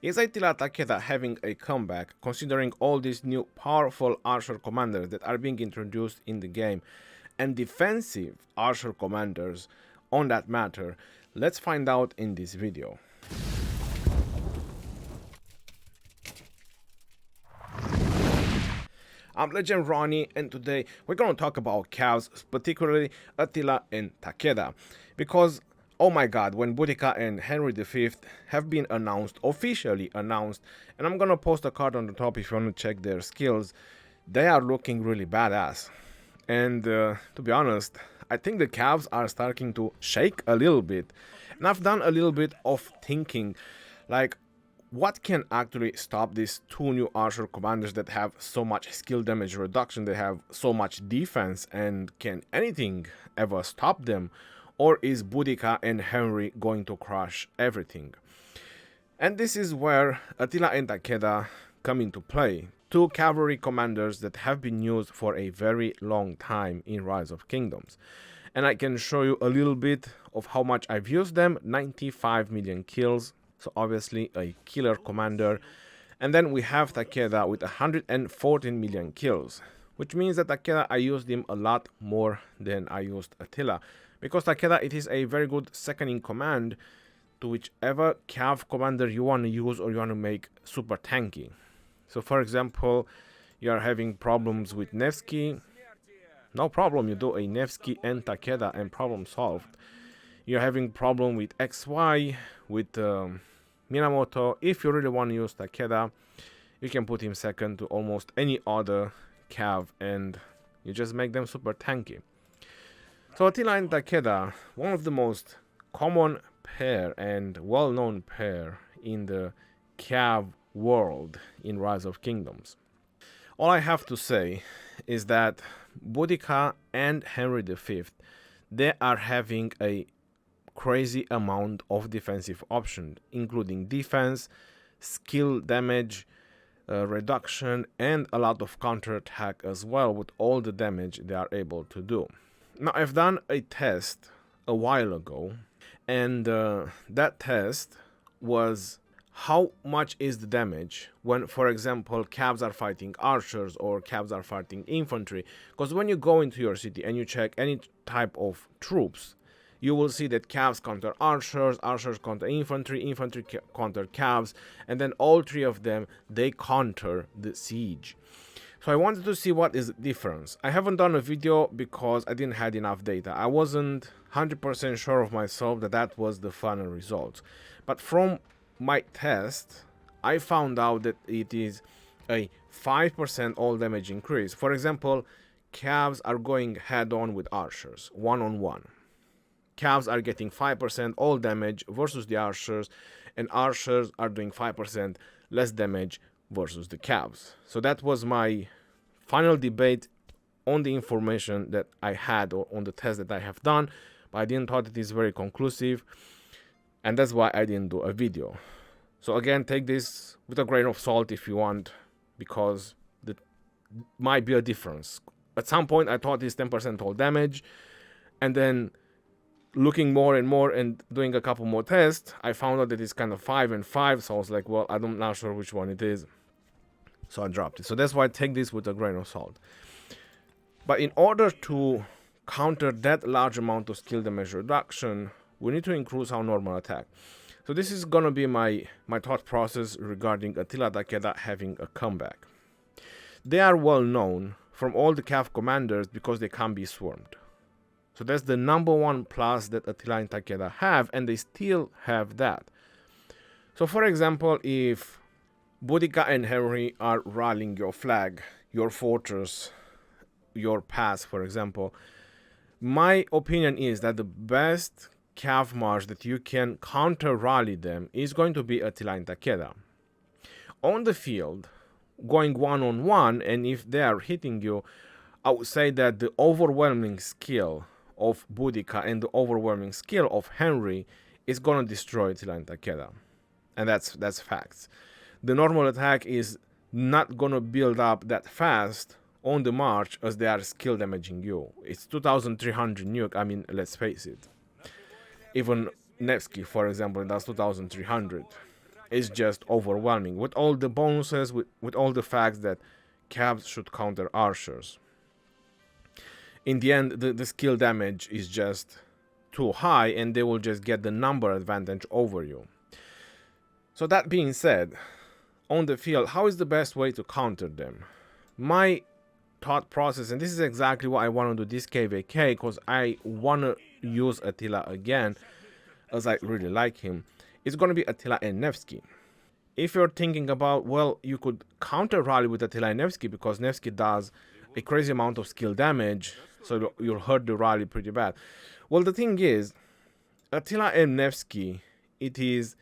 Is Attila Takeda having a comeback, considering all these new powerful archer commanders that are being introduced in the game, and defensive archer commanders on that matter? Let's find out in this video. I'm Legend Ronnie, and today we're gonna talk about calves, particularly Attila and Takeda, because oh my god, when Boudica and Henry V have been officially announced, and I'm gonna post a card on the top if you want to check their skills, they are looking really badass. And to be honest, I think the calves are starting to shake a little bit, and I've done a little bit of thinking, like, what can actually stop these two new archer commanders that have so much skill damage reduction, they have so much defense, and can anything ever stop them? Or is Boudica and Henry going to crush everything? And this is where Attila and Takeda come into play. Two cavalry commanders that have been used for a very long time in Rise of Kingdoms. And I can show you a little bit of how much I've used them. 95 million kills. So obviously a killer commander. And then we have Takeda with 114 million kills. Which means that Takeda, I used him a lot more than I used Attila. Because Takeda, it is a very good second in command to whichever cav commander you want to use or you want to make super tanky. So for example, you are having problems with Nevsky. No problem, you do a Nevsky and Takeda and problem solved. You're having problem with XY, with Minamoto. If you really want to use Takeda, you can put him second to almost any other cav and you just make them super tanky. So Attila and Takeda, one of the most common pair and well-known pair in the cav world in Rise of Kingdoms. All I have to say is that Boudica and Henry V, they are having a crazy amount of defensive options, including defense, skill damage, reduction, and a lot of counterattack as well with all the damage they are able to do. Now, I've done a test a while ago, and that test was how much is the damage when, for example, cabs are fighting archers or cabs are fighting infantry. Because when you go into your city and you check any type of troops, you will see that cabs counter archers, archers counter infantry, infantry counter cabs, and then all three of them, they counter the siege. So I wanted to see what is the difference. I haven't done a video because I didn't have enough data. I wasn't 100% sure of myself that that was the final result. But from my test, I found out that it is a 5% all damage increase. For example, cabs are going head-on with archers, one-on-one. Cabs are getting 5% all damage versus the archers, and archers are doing 5% less damage versus the cabs. So that was my final debate on the information that I had or on the test that I have done, but I didn't thought it is very conclusive, and that's why I didn't do a video. So again, take this with a grain of salt if you want, because there might be a difference. At some point I thought it's 10% all damage, and then looking more and more and doing a couple more tests, I found out that it's kind of 5 and 5, so I was like, well, I'm not sure which one it is, so I dropped it. So that's why I take this with a grain of salt. But in order to counter that large amount of skill damage reduction, we need to increase our normal attack. So this is gonna be my thought process regarding Attila Takeda having a comeback. They are well known from all the cav commanders because they can be swarmed. So that's the number one plus that Attila and Takeda have, and they still have that. So for example, if Boudica and Henry are rallying your flag, your fortress, your pass, for example, my opinion is that the best cav march that you can counter rally them is going to be Attila and Takeda. On the field, going one-on-one, and if they are hitting you, I would say that the overwhelming skill of Boudica and the overwhelming skill of Henry is gonna destroy Attila and Takeda, and that's facts. The normal attack is not gonna build up that fast on the march as they are skill damaging you. It's 2300 nuke, I mean, let's face it. Even Nevsky, for example, does 2300. is just overwhelming with all the bonuses, with all the facts that cabs should counter archers. In the end, the skill damage is just too high and they will just get the number advantage over you. So that being said, on the field, how is the best way to counter them? My thought process, and this is exactly what I want to do this KVK, because I want to use Attila again, as I really like him, is going to be Attila and Nevsky. If you're thinking about, well, you could counter rally with Attila and Nevsky because Nevsky does a crazy amount of skill damage, so you'll hurt the rally pretty bad. Well, the thing is, Attila and Nevsky, it is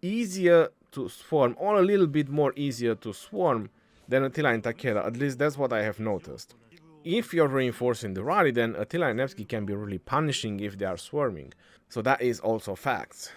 easier to swarm, or a little bit more easier to swarm than Attila and Takeda. At least that's what I have noticed. If you're reinforcing the rally, then Attila and Nevsky can be really punishing if they are swarming. So that is also facts.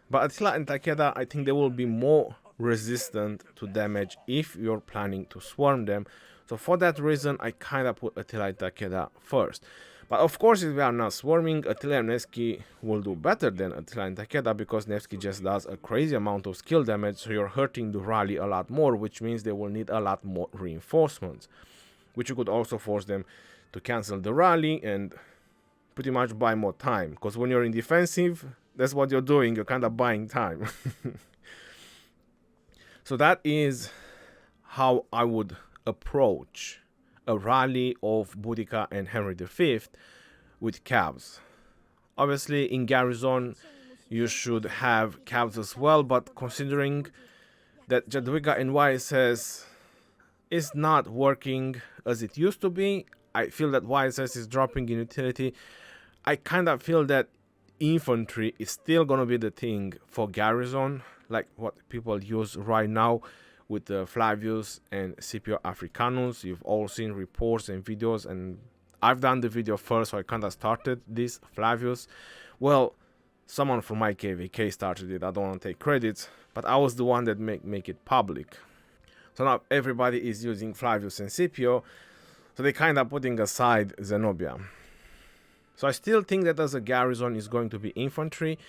But Attila and Takeda, I think they will be more resistant to damage if you're planning to swarm them. So for that reason, I kind of put Attila and Takeda first. But of course, if we are not swarming, Attila and Nevsky will do better than Attila and Takeda because Nevsky just does a crazy amount of skill damage, so you're hurting the rally a lot more, which means they will need a lot more reinforcements, which you could also force them to cancel the rally and pretty much buy more time, because when you're in defensive, that's what you're doing, you're kind of buying time. So that is how I would approach a rally of Boudica and Henry V with cabs. Obviously in Garrison you should have cabs as well, but considering that Jadwiga and YSS is not working as it used to be, I feel that YSS is dropping in utility. I kind of feel that infantry is still gonna be the thing for Garrison, like what people use right now with the Flavius and Scipio Africanus. You've all seen reports and videos, and I've done the video first, so I kind of started this Flavius. Well, someone from my KVK started it, I don't want to take credit, but I was the one that make it public. So now everybody is using Flavius and Scipio, so they kind of putting aside Zenobia. So I still think that as a Garrison is going to be infantry,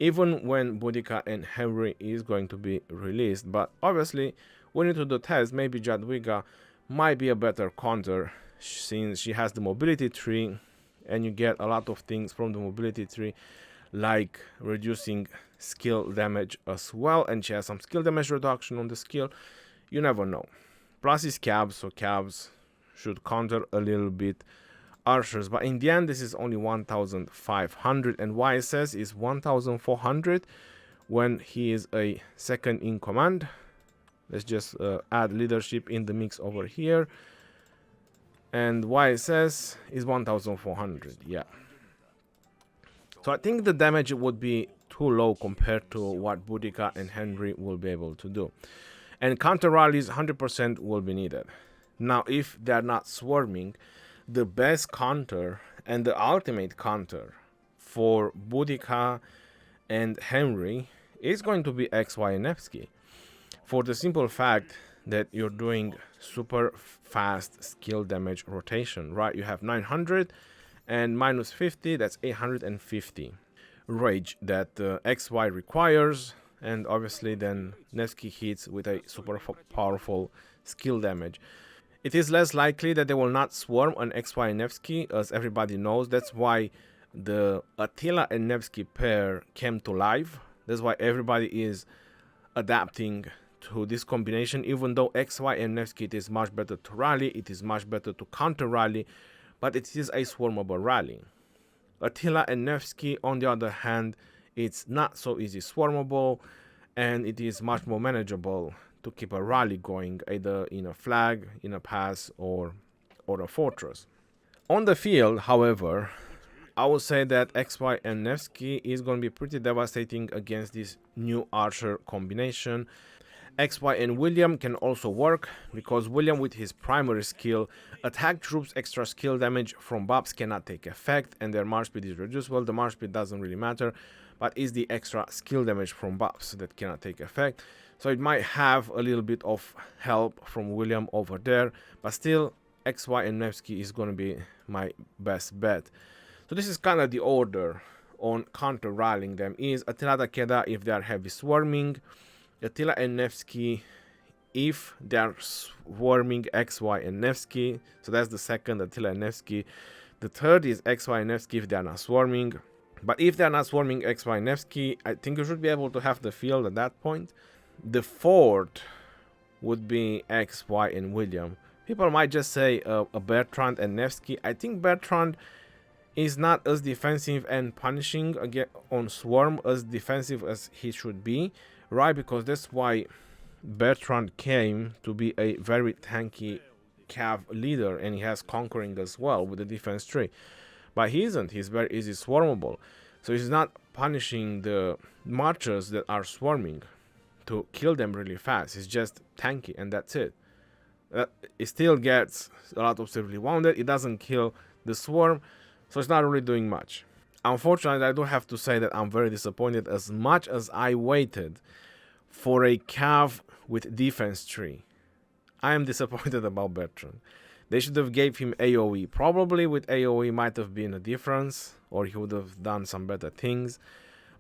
even when Boudica and Henry is going to be released. But obviously, when you do the test, maybe Jadwiga might be a better counter, since she has the mobility tree, and you get a lot of things from the mobility tree, like reducing skill damage as well, and she has some skill damage reduction on the skill. You never know. Plus is cabs, so cabs should counter a little bit archers, but in the end this is only 1500 and YSS is 1400 when he is a second in command. Let's just add leadership in the mix over here, and YSS is 1400. Yeah, so I think the damage would be too low compared to what Boudica and Henry will be able to do, and counter rallies 100% will be needed. Now if they are not swarming, the best counter and the ultimate counter for Boudica and Henry is going to be XY and Nevsky, for the simple fact that you're doing super fast skill damage rotation, right? You have 900 and minus 50, that's 850 rage that XY requires, and obviously then Nevsky hits with a super powerful skill damage. It is less likely that they will not swarm on XY and Nevsky, as everybody knows. That's why the Attila and Nevsky pair came to life. That's why everybody is adapting to this combination, even though XY and Nevsky, it is much better to rally, it is much better to counter rally, but it is a swarmable rally. Attila and Nevsky, on the other hand, it's not so easy swarmable, and it is much more manageable to keep a rally going, either in a flag, in a pass, or a fortress. On the field, however, I would say that XY and Nevsky is going to be pretty devastating against this new archer combination. XY and William can also work, because William with his primary skill, attack troops extra skill damage from buffs cannot take effect, and their march speed is reduced. Well, the march speed doesn't really matter, but is the extra skill damage from buffs that cannot take effect. So it might have a little bit of help from William over there, but still XY and Nevsky is going to be my best bet. So this is kind of the order on counter rallying them: is Attila Takeda if they are heavy swarming, Attila and Nevsky, if they are swarming XY and Nevsky, so that's the second Attila and Nevsky. The third is XY and Nevsky if they are not swarming. But if they are not swarming XY and Nevsky, I think you should be able to have the field at that point. The fourth would be X, Y, and William. People might just say a Bertrand and Nevsky. I think Bertrand is not as defensive and punishing again on swarm as defensive as he should be, right? Because that's why Bertrand came to be a very tanky cav leader, and he has conquering as well with the defense tree. But he isn't. He's very easy swarmable, so he's not punishing the marchers that are swarming to kill them really fast. He's just tanky, and that's it. It still gets a lot of severely wounded. It doesn't kill the swarm, so it's not really doing much. Unfortunately, I do have to say that I'm very disappointed. As much as I waited for a cav with defense tree, I am disappointed about Bertrand. They should have gave him AoE. Probably with AoE might have been a difference, or he would have done some better things.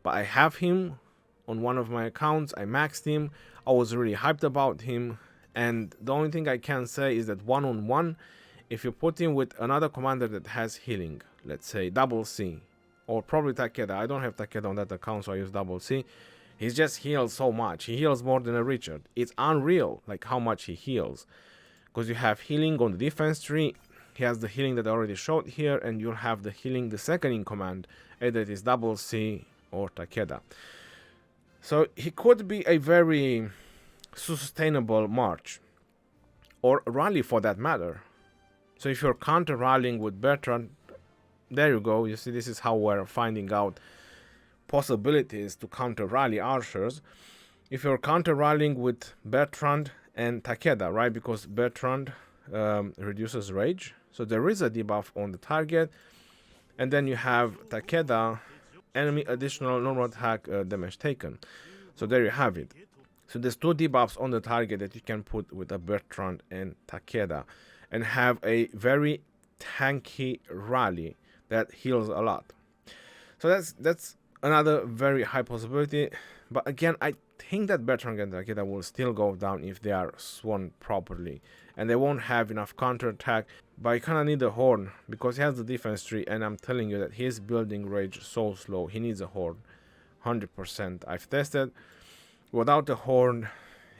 But I have him on one of my accounts. I maxed him. I was really hyped about him. And the only thing I can say is that one-on-one, if you put him with another commander that has healing, let's say double C, or probably Takeda. I don't have Takeda on that account, so I use double C. He just heals so much. He heals more than a Richard. It's unreal, like how much he heals. Because you have healing on the defense tree. He has the healing that I already showed here, and you'll have the healing, the second in command. Either it is double C or Takeda. So he could be a very sustainable march, or rally for that matter. So if you're counter rallying with Bertrand, there you go. You see, this is how we're finding out possibilities to counter rally archers. If you're counter rallying with Bertrand and Takeda, right? Because Bertrand reduces rage, so there is a debuff on the target, and then you have Takeda, enemy additional normal attack damage taken. So there you have it. So there's two debuffs on the target that you can put with a Bertrand and Takeda, and have a very tanky rally that heals a lot. So that's another very high possibility. But again, I think that Bertrand and Takeda will still go down if they are sworn properly, and they won't have enough counterattack. But you kind of need a horn because he has the defense tree, and I'm telling you that he's building rage so slow. He needs a horn, 100%. I've tested. Without a horn,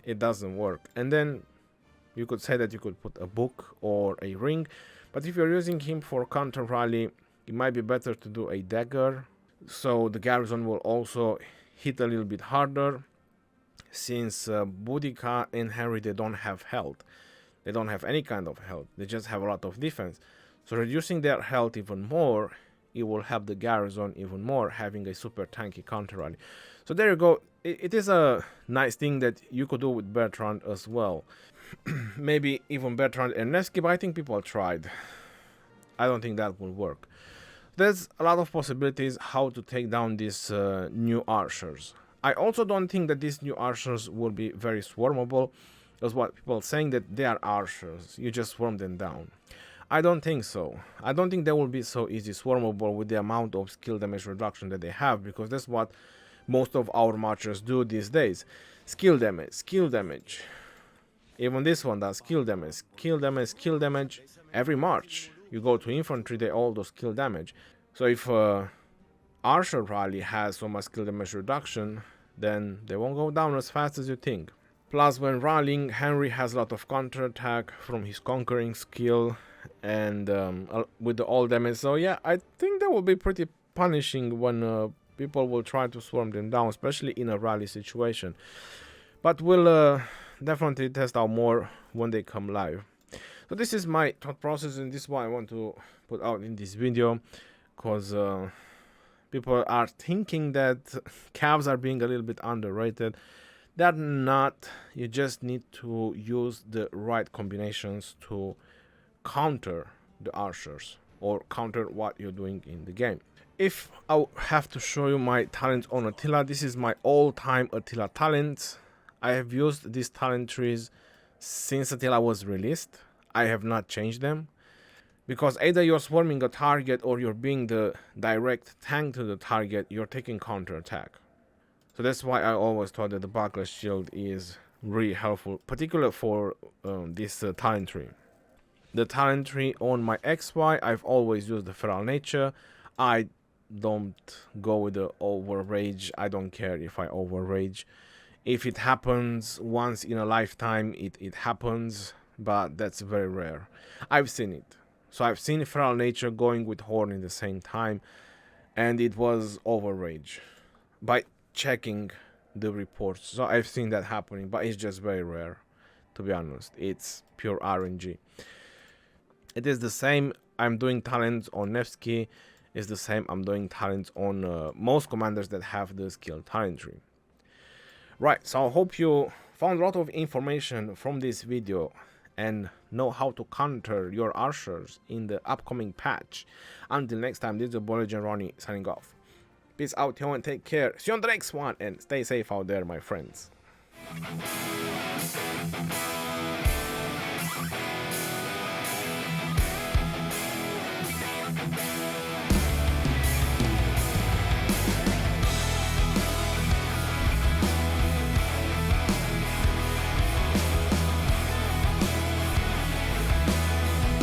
it doesn't work. And then you could say that you could put a book or a ring, but if you're using him for counter rally, it might be better to do a dagger, so the garrison will also hit a little bit harder. Since Boudica and Henry, they don't have health. They don't have any kind of health. They just have a lot of defense. So reducing their health even more, it will help the garrison even more, having a super tanky counter rally. So there you go. It is a nice thing that you could do with Bertrand as well. Maybe even Bertrand and Nevsky, but I think people tried. I don't think that will work. There's a lot of possibilities how to take down these new archers. I also don't think that these new archers will be very swarmable, as what people are saying that they are archers. You just swarm them down. I don't think so. I don't think they will be so easy swarmable with the amount of skill damage reduction that they have, because that's what most of our marchers do these days. Skill damage. Even this one does skill damage. Every march you go to infantry, they all do skill damage. So if archer rally has so much skill damage reduction, then they won't go down as fast as you think. Plus, when rallying, Henry has a lot of counterattack from his conquering skill, and with the all damage. So yeah, I think that will be pretty punishing when people will try to swarm them down, especially in a rally situation. But we'll definitely test out more when they come live. So this is my thought process, and this is what I want to put out in this video, because people are thinking that calves are being a little bit underrated. They're not. You just need to use the right combinations to counter the archers, or counter what you're doing in the game. If I have to show you my talent on Attila, this is my all-time Attila talent. I have used these talent trees since Attila was released. I have not changed them, because either you're swarming a target or you're being the direct tank to the target, you're taking counterattack. So that's why I always thought that the buckler shield is really helpful, particularly for this talent tree. The talent tree on my XY, I've always used the feral nature. I don't go with the over rage. I don't care if I over rage. If it happens once in a lifetime, it happens, but that's very rare. I've seen it. So I've seen feral nature going with horn in the same time, and it was over rage by checking the reports. So I've seen that happening, but it's just very rare, to be honest. It's pure RNG. It is the same. I'm doing talents on Nevsky. It's the same. I'm doing talents on most commanders that have the skill talent tree. Right, so I hope you found a lot of information from this video and know how to counter your archers in the upcoming patch. Until next time, this is your boy Legend Ronnie signing off. Peace out, y'all, and take care. See you on the next one, and stay safe out there, my friends.